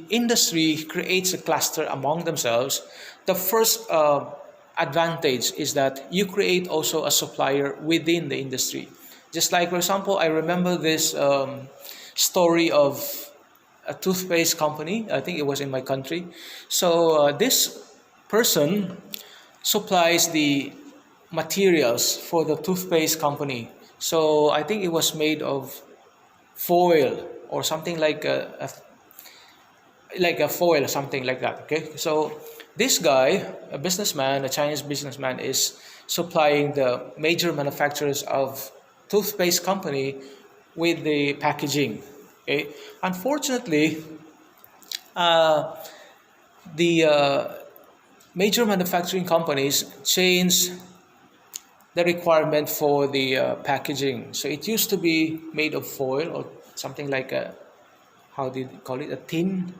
industry creates a cluster among themselves, the first advantage is that you create also a supplier within the industry. Just like, for example, I remember this story of a toothpaste company. I think it was in my country. So this person supplies the materials for the toothpaste company. So I think it was made of foil or something like a foil, something like that. Okay, so this guy, a businessman, a Chinese businessman, is supplying the major manufacturers of toothpaste company with the packaging. Okay, unfortunately, uh, the major manufacturing companies changed the requirement for the packaging. So it used to be made of foil or something like a, how do you call it, a tin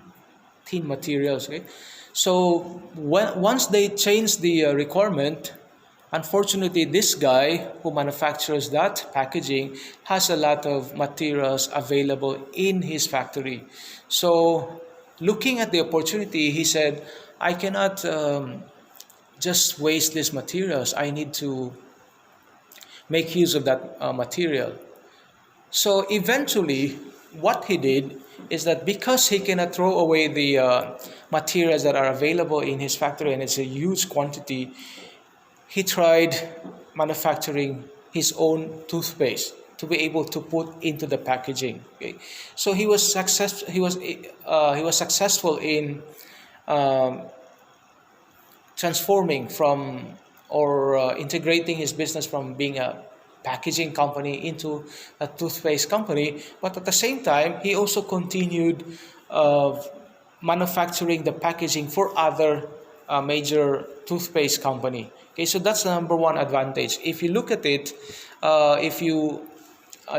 materials. Okay, so once they changed the requirement, unfortunately, this guy who manufactures that packaging has a lot of materials available in his factory. So looking at the opportunity, he said, I cannot just waste these materials. I need to make use of that material. So eventually, what he did is that because he cannot throw away the materials that are available in his factory, and it's a huge quantity, he tried manufacturing his own toothpaste to be able to put into the packaging. Okay, so he was successful in um, transforming from or integrating his business from being a packaging company into a toothpaste company. But at the same time, he also continued uh, manufacturing the packaging for other major toothpaste company. Okay, so that's the number one advantage. If you look at it, if you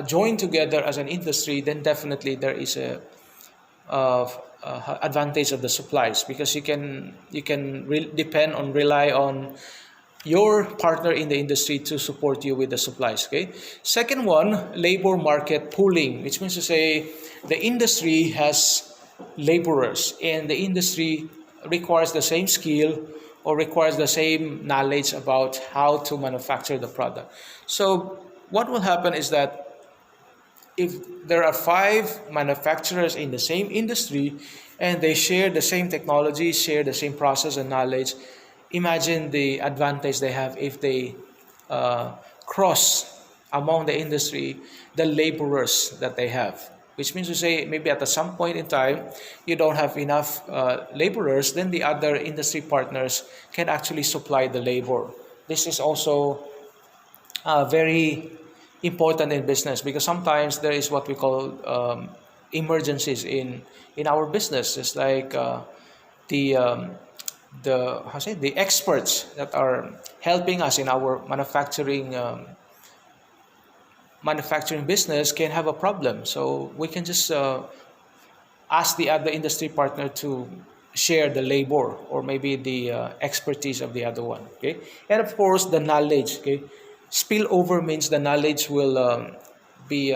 join together as an industry, then definitely there is a advantage of the supplies, because you can depend on, rely on your partner in the industry to support you with the supplies. Okay, second one, labor market pooling, which means to say the industry has laborers and the industry requires the same skill or requires the same knowledge about how to manufacture the product. So what will happen is that if there are five manufacturers in the same industry and they share the same technology, share the same process and knowledge, imagine the advantage they have if they cross among the industry the laborers that they have. Which means to say, maybe at some point in time, you don't have enough laborers, then the other industry partners can actually supply the labor. This is also very important in business, because sometimes there is what we call emergencies in our business. It's like the the experts that are helping us in our manufacturing business can have a problem, so we can just ask the other industry partner to share the labor or maybe the expertise of the other one. Okay, and of course the knowledge. Okay, spillover means the knowledge will be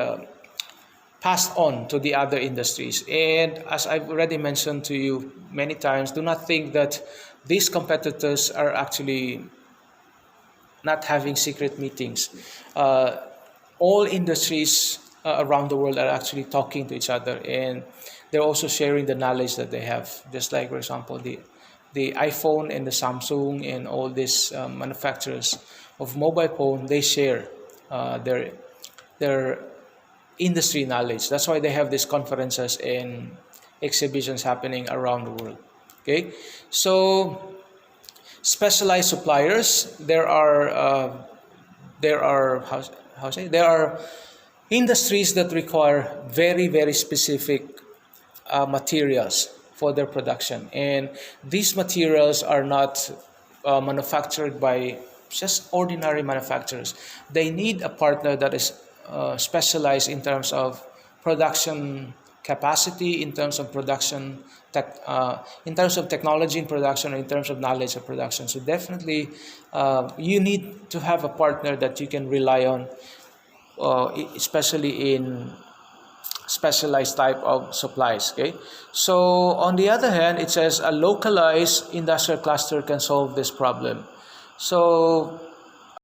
passed on to the other industries. And as I've already mentioned to you many times, do not think that these competitors are actually not having secret meetings. All industries around the world are actually talking to each other, and they're also sharing the knowledge that they have. Just like, for example, the iPhone and the Samsung and all these manufacturers of mobile phone, they share their industry knowledge. That's why they have these conferences and exhibitions happening around the world. Okay, so specialized suppliers. There are how say there are industries that require very specific materials for their production, and these materials are not manufactured by just ordinary manufacturers. They need a partner that is specialized in terms of production capacity, in terms of in terms of technology in production, or in terms of knowledge of production. So definitely, you need to have a partner that you can rely on, especially in specialized type of supplies. Okay, so on the other hand, it says a localized industrial cluster can solve this problem. So